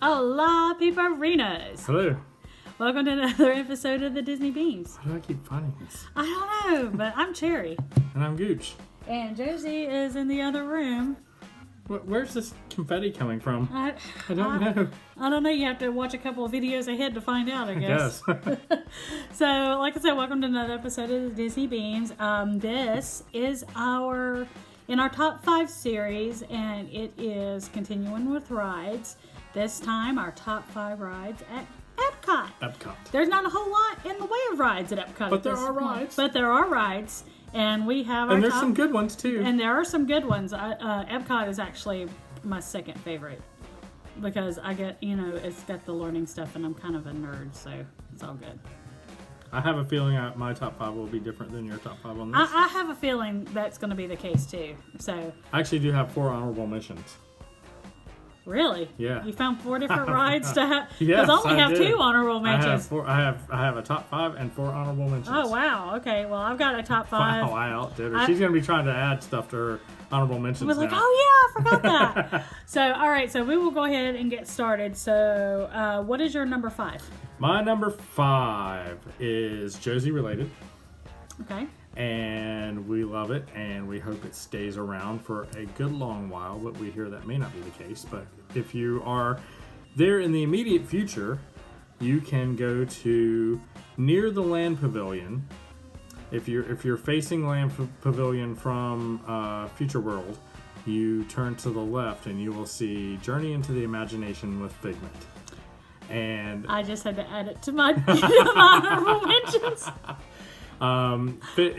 Hola, peoparinas! Hello. Welcome to another episode of the Disney Beams. Why do I keep finding this? I don't know, but I'm Cherry. And I'm Gooch. And Josie is in the other room. Where's this confetti coming from? I don't know. I don't know. You have to watch a couple of videos ahead to find out, I guess. So, like I said, welcome to another episode of the Disney Beams. This is in our top 5 series, and it is continuing with rides. This time, our top 5 rides at Epcot. There's not a whole lot in the way of rides at Epcot. But there are rides. But there are rides. And we have and there's some good ones too. And there are some good ones. Epcot is actually my second favorite because it's got the learning stuff, and I'm kind of a nerd, so it's all good. I have a feeling my top 5 will be different than your top 5 on this. I have a feeling that's going to be the case too. So I actually do have 4 honorable mentions. Really? Yeah. You found 4 different rides to have? Yes, because I only have 2 honorable mentions. I have a top 5 and 4 honorable mentions. Oh wow. Okay. Well, I've got a top 5. Wow, I outdid her. She's going to be trying to add stuff to her honorable mentions. I was like, now. oh yeah, I forgot that. So, all right. So we will go ahead and get started. So, what is your number 5? My number 5 is Josie related. Okay. And we love it, and we hope it stays around for a good long while, but we hear that may not be the case. But if you are there in the immediate future, you can go to near the Land Pavilion. If you're facing Land Pavilion from Future World, you turn to the left and you will see Journey into the Imagination with Figment. And I just had to add it to my honorable mentions. This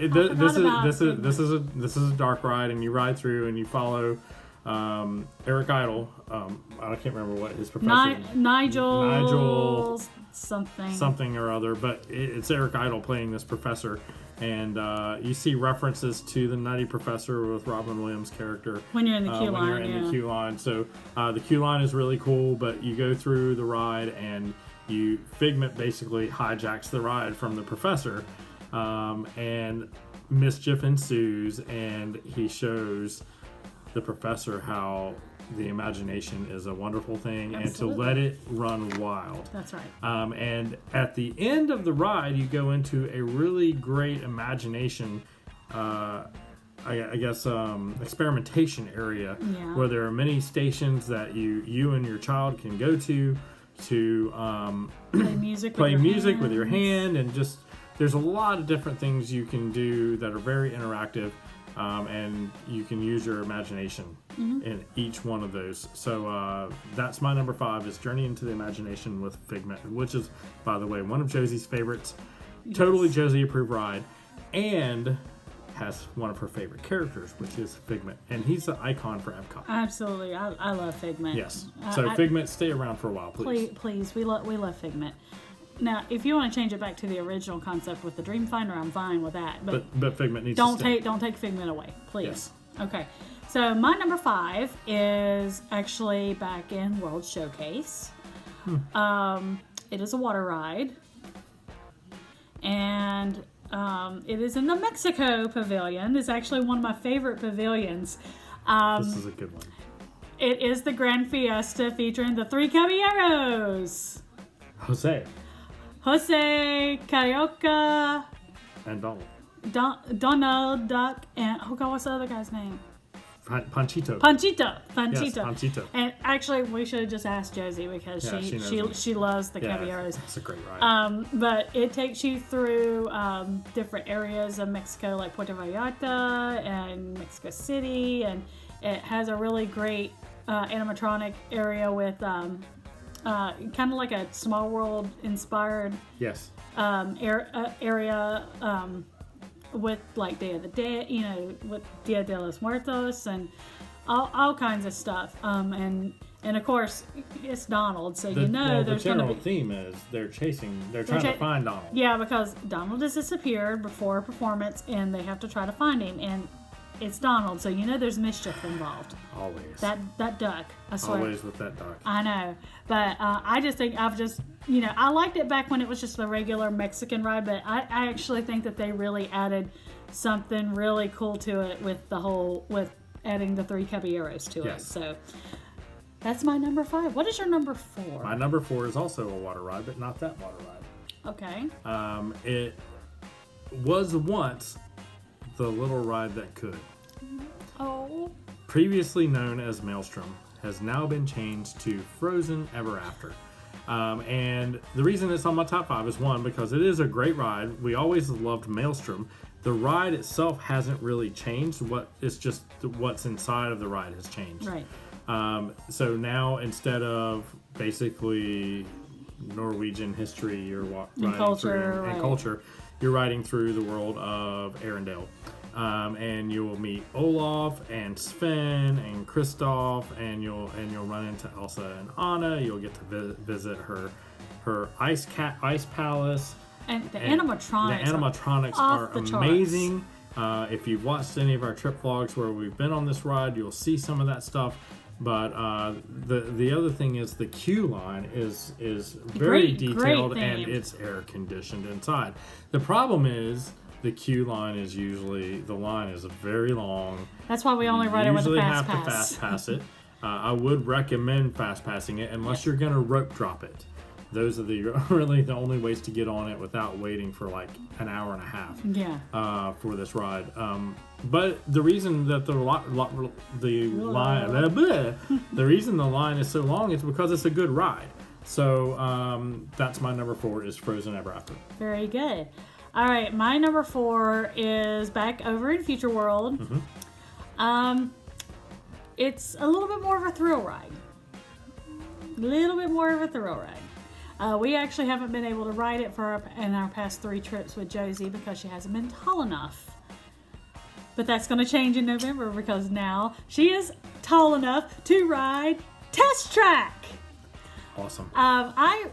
is a dark ride, and you ride through and you follow Eric Idle. I can't remember what his professor Nigel something or other, but it's Eric Idle playing this professor, and you see references to the Nutty Professor with Robin Williams' character when you're in the queue line. In the queue line, so the queue line is really cool. But you go through the ride, and Figment basically hijacks the ride from the professor. And mischief ensues, and he shows the professor how the imagination is a wonderful thing. Absolutely. And to let it run wild. That's right. And at the end of the ride, you go into a really great imagination, experimentation area, where there are many stations that you and your child can go to play music with your hand, and just there's a lot of different things you can do that are very interactive, and you can use your imagination in each one of those. So that's my number 5 is Journey into the Imagination with Figment, which is, by the way, one of Josie's favorites. Yes. Totally Josie approved ride, and has one of her favorite characters, which is Figment, and he's an icon for Epcot. Absolutely, I love Figment. Yes. So Figment, stay around for a while, please. Please, we love Figment. Now, if you want to change it back to the original concept with the Dreamfinder, I'm fine with that. But Figment needs to stay. Don't take Figment away, please. Yes. Okay. So my number 5 is actually back in World Showcase. It is a water ride, and it is in the Mexico Pavilion. It's actually one of my favorite pavilions. This is a good one. It is the Grand Fiesta featuring the 3 Caballeros. Jose, Carioca, and Donald Duck, and oh god, what's the other guy's name? Panchito. Yes, Panchito. And actually, we should have just asked Josie because she loves the Caballeros. It's a great ride. But it takes you through different areas of Mexico, like Puerto Vallarta and Mexico City, and it has a really great animatronic area with kind of like a Small World inspired area with like Day of the Dead, with Dia de los Muertos and all kinds of stuff. And of course it's Donald, so there's the general theme is they're trying to find Donald. Yeah, because Donald has disappeared before a performance, and they have to try to find him, and it's Donald, so there's mischief involved. Always. That duck, I swear. Always with that duck. I know. But I just think I liked it back when it was just the regular Mexican ride, but I actually think that they really added something really cool to it with adding the 3 Caballeros to it. So That's my number 5. What is your number 4? My number 4 is also a water ride, but not that water ride. Okay. It was once the little ride that could. Oh. Previously known as Maelstrom, has now been changed to Frozen Ever After. And the reason it's on my top 5 is, one, because it is a great ride. We always loved Maelstrom. The ride itself hasn't really changed. It's just what's inside of the ride has changed. Right. So now, instead of basically Norwegian history, you're riding culture, through, right. and culture, you're riding through the world of Arendelle. And you will meet Olaf and Sven and Kristoff, and you'll run into Elsa and Anna. You'll get to visit her ice palace. And the animatronics are amazing. If you've watched any of our trip vlogs where we've been on this ride, you'll see some of that stuff. But the other thing is the queue line is very detailed, and it's air conditioned inside. The problem is the queue line is the line is very long. That's why we only ride it with a fast pass. You usually have to fast pass it. I would recommend fast passing it unless you're going to rope drop it. Those are really the only ways to get on it without waiting for like an hour and a half. Yeah. For this ride. But the reason that the reason the line is so long is because it's a good ride. So that's my number 4 is Frozen Ever After. Very good. All right, my number 4 is back over in Future World. Mm-hmm. It's a little bit more of a thrill ride. We actually haven't been able to ride it in our past 3 trips with Josie because she hasn't been tall enough. But that's going to change in November because now she is tall enough to ride Test Track. Awesome. I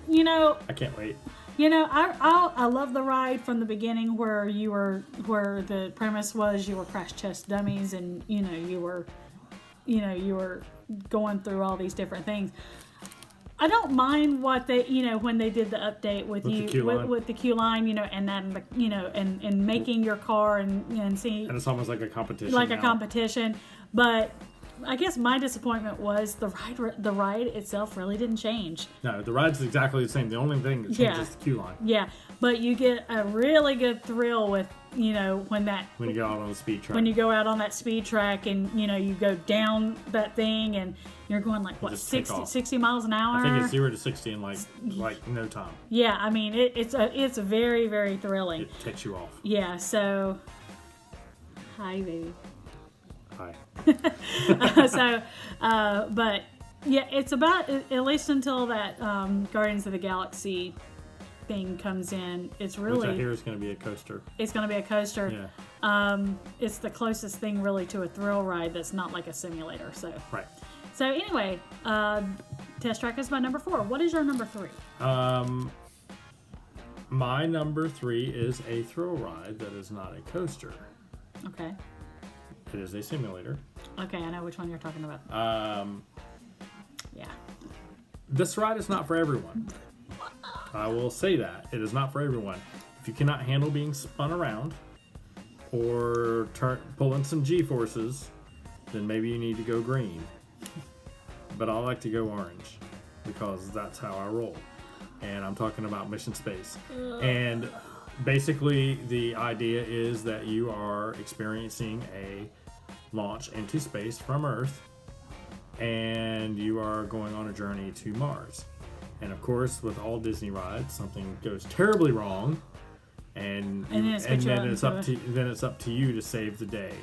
can't wait. I love the ride from the beginning where the premise was you were crash test dummies and you were going through all these different things. I don't mind what they when they did the update with the queue line, and that and making your car and seeing, and it's almost like a competition. Competition, but I guess my disappointment was the ride itself really didn't change. No, the ride's exactly the same. The only thing that changes is the queue line. Yeah, but you get a really good thrill with when you go out on the speed track. When you go out on that speed track and you go down that thing and you're going like 60 miles an hour. I think it's 0 to 60 in like no time. Yeah, I mean it's very, very thrilling. It takes you off. Yeah, so hi baby. Hi. But yeah, it's about at least until that Guardians of the Galaxy thing comes in. It's really. Which I hear is going to be a coaster. It's going to be a coaster. Yeah. It's the closest thing really to a thrill ride that's not like a simulator. So. Right. So anyway, Test Track is my number 4. What is your number 3? My number 3 is a thrill ride that is not a coaster. Okay. It is a simulator. Okay, I know which one you're talking about. Yeah. This ride is not for everyone. I will say that. It is not for everyone. If you cannot handle being spun around or pulling some G-forces, then maybe you need to go green. But I like to go orange because that's how I roll. And I'm talking about Mission Space. And basically, the idea is that you are experiencing a launch into space from Earth, and you are going on a journey to Mars. And of course, with all Disney rides, something goes terribly wrong, and then it's up to you to save the day.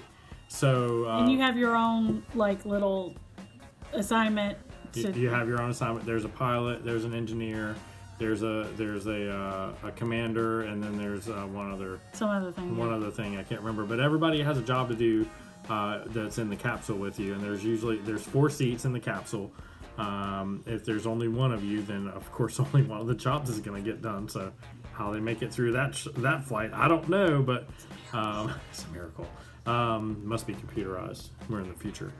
So and you have your own little assignment. You have your own assignment. There's a pilot. There's an engineer. There's a commander, and then there's one other thing I can't remember. But everybody has a job to do that's in the capsule with you, and there's 4 seats in the capsule. If there's only one of you, then of course only one of the jobs is going to get done. So how they make it through that flight, I don't know, but it's a miracle. Must be computerized. We're in the future.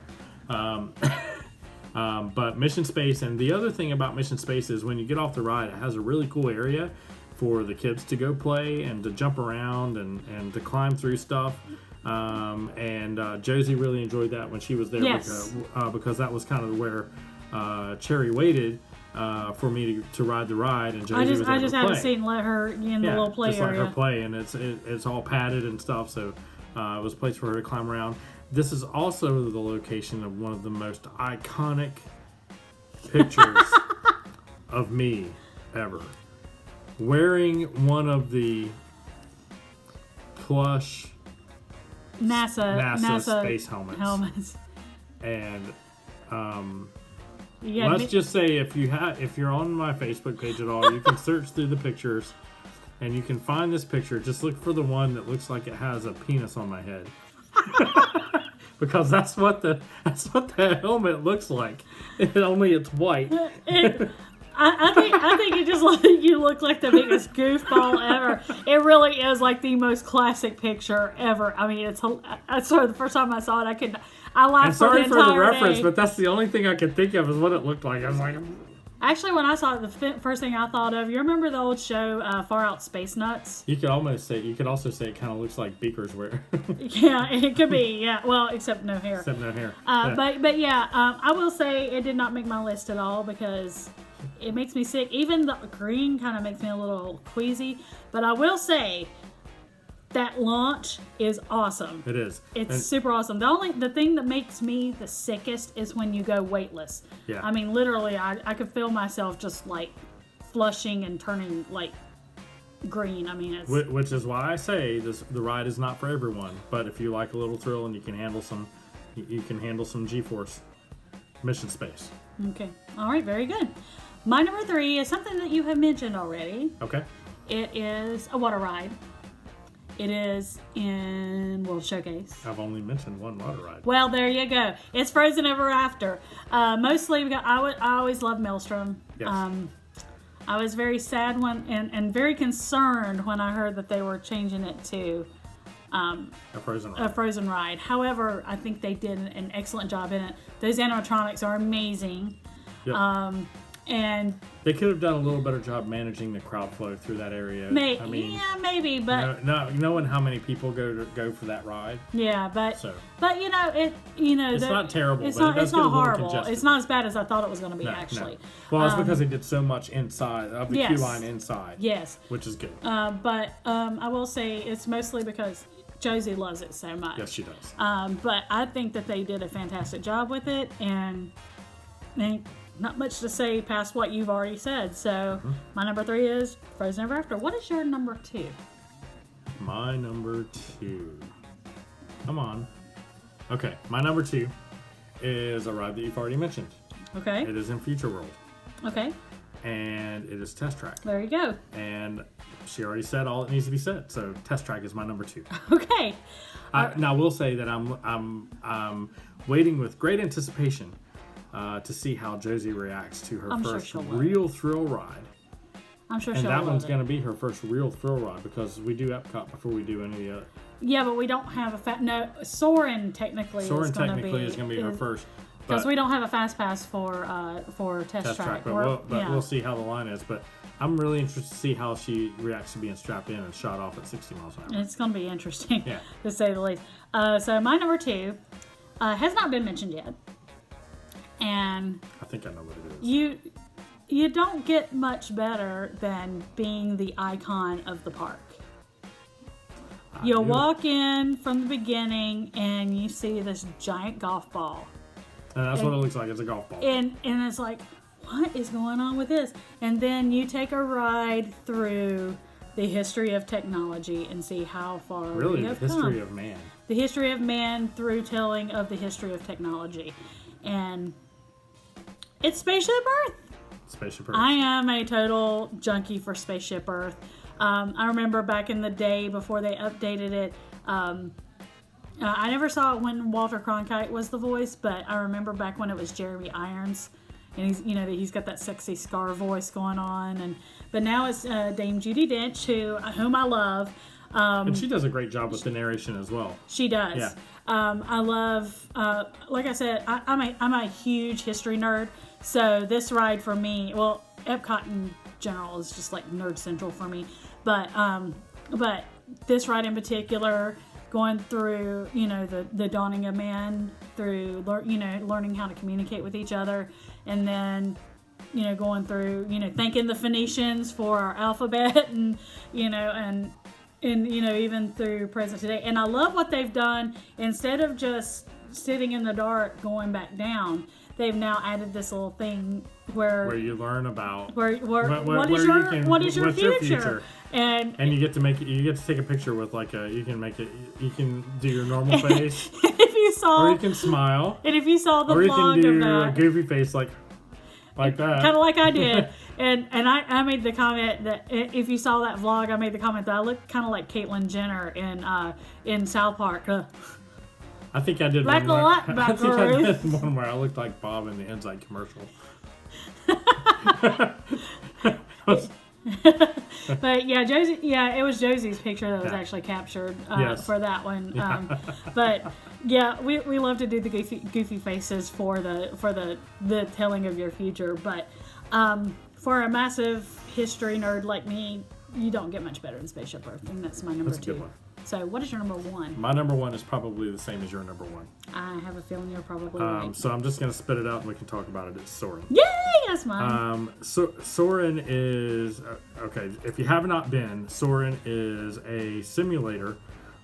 But Mission Space, and the other thing about Mission Space is when you get off the ride, it has a really cool area for the kids to go play and to jump around and to climb through stuff. And Josie really enjoyed that when she was there. Yes. Because that was kind of where Cherry waited for me to ride the ride, and Josie was able I just to had play. a seat and let her in the little play just area. let her play, and it's all padded and stuff, so it was a place for her to climb around. This is also the location of one of the most iconic pictures of me ever, wearing one of the plush NASA space helmets. And let's just say if you're on my Facebook page at all, you can search through the pictures and you can find this picture. Just look for the one that looks like it has a penis on my head. Because that's what the helmet looks like. Only it's white. I think it just you look like the biggest goofball ever. It really is like the most classic picture ever. I mean, it's the first time I saw it, I laughed. I'm sorry for the reference, day. but that's the only thing I could think of is what it looked like. I was like, actually, when I saw it, the first thing I thought of, you remember the old show Far Out Space Nuts? You could also say it kind of looks like Beaker's wear. Yeah, it could be. Yeah, well, except no hair. But yeah, I will say it did not make my list at all because it makes me sick. Even the green kind of makes me a little queasy. But I will say that launch is awesome. It is. It's super awesome. The thing that makes me the sickest is when you go weightless. Yeah. I mean, literally, I could feel myself just like flushing and turning like green. I mean, it's which is why I say the ride is not for everyone. But if you like a little thrill and you can handle some G-force mission space. Okay. All right. Very good. My number 3 is something that you have mentioned already. Okay. It is a water ride. It is in World Showcase. I've only mentioned one water ride. Well, there you go. It's Frozen Ever After. Mostly, I always loved Maelstrom. Yes. I was very sad and very concerned when I heard that they were changing it to a Frozen ride. However, I think they did an excellent job in it. Those animatronics are amazing. Yep. And they could have done a little better job managing the crowd flow through that area. Maybe, but knowing how many people go for that ride. Yeah, but it's not terrible. It's not horrible. It's not as bad as I thought it was going to be. Actually, no. Well, it's because they did so much inside of the queue line inside. Yes, which is good. But I will say it's mostly because Josie loves it so much. Yes, she does. But I think that they did a fantastic job with it, and not much to say past what you've already said. So my number 3 is Frozen Ever After. What is your number 2? My number 2. Come on. Okay, my number 2 is a ride that you've already mentioned. Okay. It is in Future World. Okay. And it is Test Track. There you go. And she already said all that needs to be said. So Test Track is my number 2. Okay. Now I will say that I'm waiting with great anticipation to see how Josie reacts to her first real thrill ride. I'm sure she'll love it. And that one's going to be her first real thrill ride because we do Epcot before we do any of the other. Yeah, but we don't have Soren technically is going to be her first. Because we don't have a fast pass for Test Track. But we'll see how the line is. But I'm really interested to see how she reacts to being strapped in and shot off at 60 miles an hour. It's going to be interesting, to say the least. So my number 2 has not been mentioned yet. And I think I know what it is. You don't get much better than being the icon of the park. You'll walk in from the beginning and you see this giant golf ball. And that's what it looks like. It's a golf ball. And it's like, what is going on with this? And then you take a ride through the history of technology and see how far we have come. The history of man. The history of man through telling of the history of technology. And it's Spaceship Earth. Spaceship Earth. I am a total junkie for Spaceship Earth. I remember back in the day before they updated it. I never saw it when Walter Cronkite was the voice, but I remember back when it was Jeremy Irons, and he's got that sexy Scar voice going on. But now it's Dame Judi Dench, whom I love. And she does a great job with the narration as well. She does. Yeah. I love, like I said, I'm a huge history nerd. So this ride for me, well, Epcot in general is just like nerd central for me. But this ride in particular, going through, the dawning of man, through, learning how to communicate with each other, and then going through, thanking the Phoenicians for our alphabet, and and even through present today. And I love what they've done. Instead of just sitting in the dark going back down, they've now added this little thing where you learn about what is your future. And you get to take a picture with you can do your normal face, or you can smile, and if you saw the or you vlog can do of that, a goofy face like that, kind of like I did. and I made the comment that if you saw that vlog, I made the comment that I looked kind of like Caitlyn Jenner in South Park. I think I did one where I looked like Bob in the Enzyme commercial. But yeah, Josie. Yeah, it was Josie's picture that was actually captured for that one. But yeah, we love to do the goofy faces for the telling of your future. But for a massive history nerd like me, you don't get much better than Spaceship Earth, and that's my number 2. Good one. So, what is your number 1? My number 1 is probably the same as your number 1. I have a feeling you're probably right. So I'm just going to spit it out and we can talk about it. It's Soren. Yay! That's mine. Soren is... okay, if you have not been, Soren is a simulator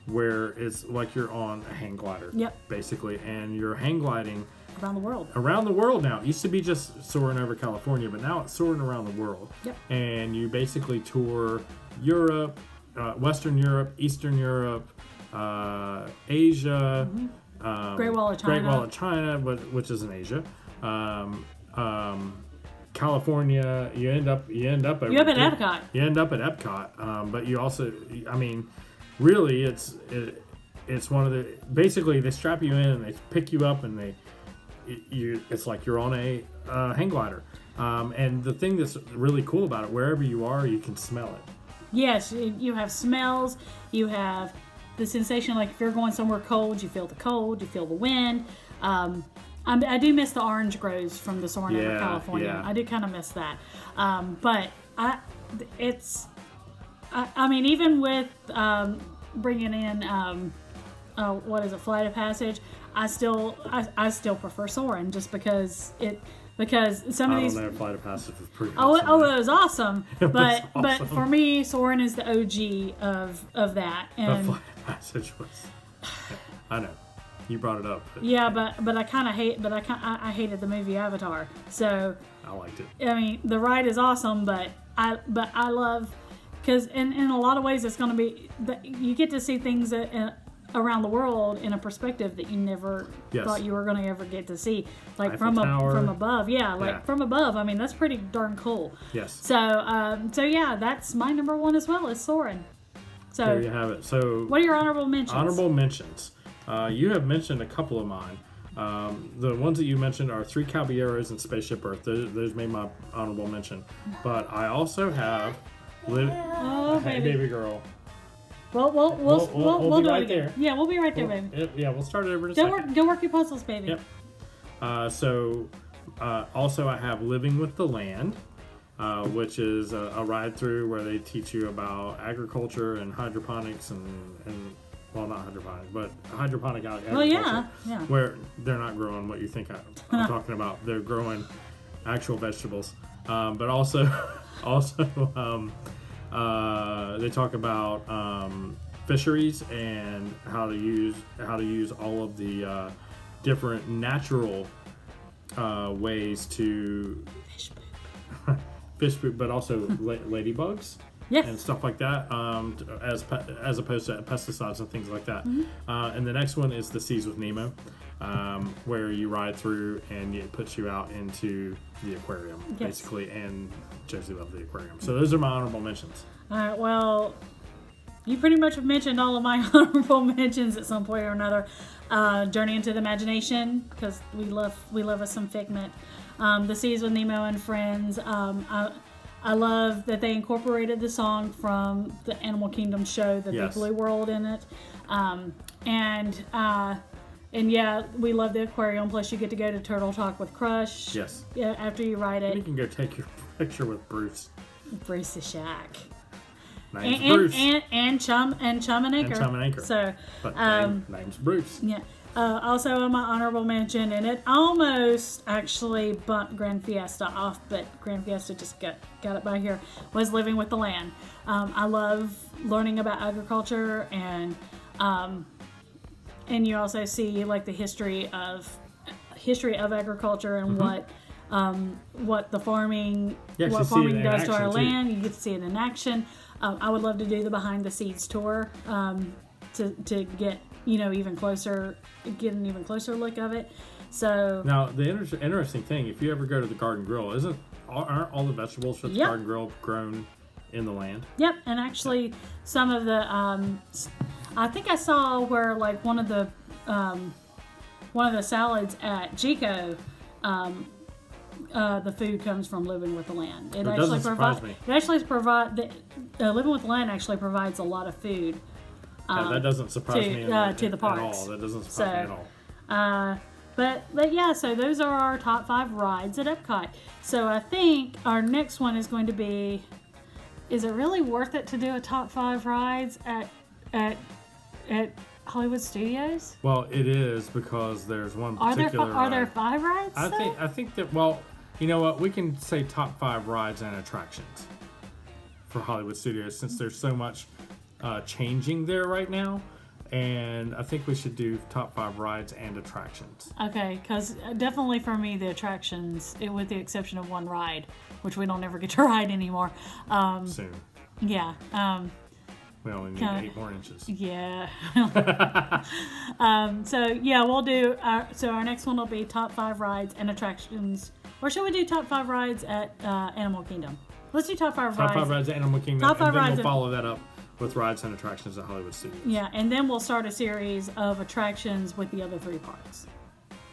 where it's like you're on a hang glider. Yep. Basically. And you're hang gliding... Around the world. Around the world now. It used to be just Soren over California, but now it's Soren around the world. Yep. And you basically tour Europe... Western Europe, Eastern Europe, Asia, Great Wall of China, which is in Asia, California. You end up at Epcot. You end up at Epcot, but you also, really, it's one of the, basically they strap you in and they pick you up and it's like you're on a hang glider, and the thing that's really cool about it, wherever you are, you can smell it. Yes, you have smells, you have the sensation, like if you're going somewhere cold, you feel the cold, you feel the wind. I do miss the orange groves from the Soren over California. Yeah. I do kind of miss that. But even with bringing in, Flight of Passage, I still prefer Soren just because some of these... I don't know, Flight of Passage was pretty awesome. It was awesome. But for me, Soren is the OG of that. And the Flight of Passage was... I know. You brought it up. But I kind of I hated the movie Avatar. So... I liked it. I mean, the ride is awesome, but I love... Because in a lot of ways, it's going to be... You get to see things around the world in a perspective that you never thought you were going to ever get to see, like from above. From above. I mean, that's pretty darn cool. Yes. So yeah, that's my number 1 as well, is Soren. So there you have it. So what are your honorable mentions? Honorable mentions. You have mentioned a couple of mine. The ones that you mentioned are 3 Caballeros and Spaceship Earth. Those made my honorable mention. But I also have Hey, baby girl. We'll do it again. There. Yeah, we'll be right there, baby. We'll start it over in a second. Go work your puzzles, baby. Yep. Also I have Living with the Land, which is a ride through where they teach you about agriculture and hydroponics and well, not hydroponics, but hydroponic agriculture. Well, yeah. Where they're not growing what you think I'm talking about. They're growing actual vegetables. But also they talk about fisheries and how to use all of the different natural ways to fish poop, but also ladybugs. Yes. And stuff like that, as opposed to pesticides and things like that. Mm-hmm. And the next one is The Seas with Nemo, where you ride through and it puts you out into the aquarium, basically. And Josie loved the aquarium. So those are my honorable mentions. All right. Well, you pretty much have mentioned all of my honorable mentions at some point or another. Journey into the Imagination, because we love us some Figment. The Seas with Nemo and Friends. I love that they incorporated the song from the Animal Kingdom show, the Big Blue World, in it. And yeah, we love the aquarium. Plus, you get to go to Turtle Talk with Crush. Yes. Yeah, after you ride it. And you can go take your picture with Bruce. Bruce the Shack. Name's Bruce. And Chum and Anchor. And Chum and Anchor. So, but name's Bruce. Yeah. Also on my honorable mention, and it almost actually bumped Grand Fiesta off, but Grand Fiesta just got it by here, was Living with the Land. I love learning about agriculture, and you also see like the history of agriculture and what the farming does to our land. You get to see it in action. I would love to do the behind the scenes tour to get even closer, get an even closer look of it. So now the interesting thing, if you ever go to the Garden Grill, aren't all the vegetables for the Garden Grill grown in the land? Yep, and actually some of the I think I saw where like one of the salads at Chico, the food comes from Living with the Land. It actually surprise me. It actually Living with the Land actually provides a lot of food. That doesn't surprise me to the parks. At all. That doesn't surprise me at all. But yeah, so those are our top 5 rides at Epcot. So I think our next one is going to be, is it really worth it to do a top 5 rides at Hollywood Studios? Well, it is, because there's one particular ride. Are there 5 rides? I think that, well, you know what? We can say top 5 rides and attractions for Hollywood Studios, since there's so much changing there right now, and I think we should do top 5 rides and attractions. Okay, because definitely for me, the attractions, with the exception of one ride, which we don't ever get to ride anymore. Soon. Yeah. We only need 8 more inches. Yeah. So yeah, we'll do. Our next one will be top 5 rides and attractions, or should we do top 5 rides at Animal Kingdom? Let's do top 5 rides. Top 5 rides at Animal Kingdom. Top 5 and then rides. We'll follow that up with rides and attractions at Hollywood Studios. Yeah, and then we'll start a series of attractions with the other 3 parks.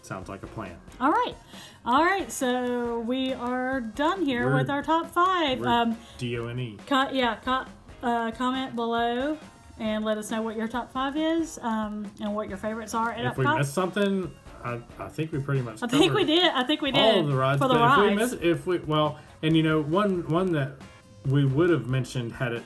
Sounds like a plan. All right. So we are done here with our top 5. DONE. Comment below and let us know what your top 5 is, and what your favorites are at Epcot. If we missed something, I think we pretty much. I think we did. All of the rides. For the rides. One that we would have mentioned had it,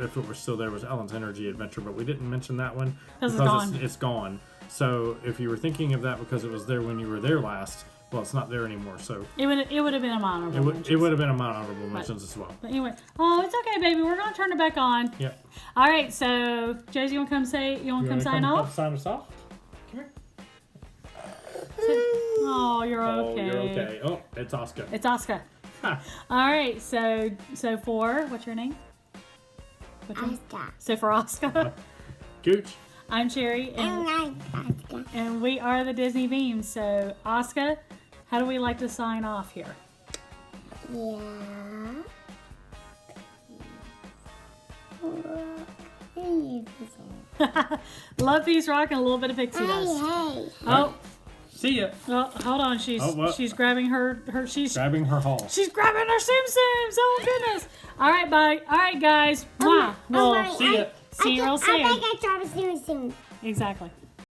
if it were still there, was Ellen's Energy Adventure, but we didn't mention that one because it's gone. So if you were thinking of that because it was there when you were there last, well, it's not there anymore. So it would have been a honorable mention. It would have been a honorable mentions as well. But anyway, it's okay, baby. We're gonna turn it back on. Yep. All right. So, Josie, you want to come sign off? Sign us off. Come here. Oh, you're okay. You're okay. Oh, it's Oscar. It's Oscar. All right. So for what's your name? Oscar. So for Oscar. Gooch. I'm Sherry. And I'm Oscar. And we are the Disney Beams. So, Oscar, how do we like to sign off here? Yeah. Love, peace, rock, and a little bit of pixie dust. Hey. Oh. See ya. Well, hold on. She's grabbing her. She's grabbing her haul. She's grabbing her Sim Sims. Oh goodness. All right, bye. All right, guys. Mwah. See ya. See you real soon. I think I dropped a Sim Sim. Exactly.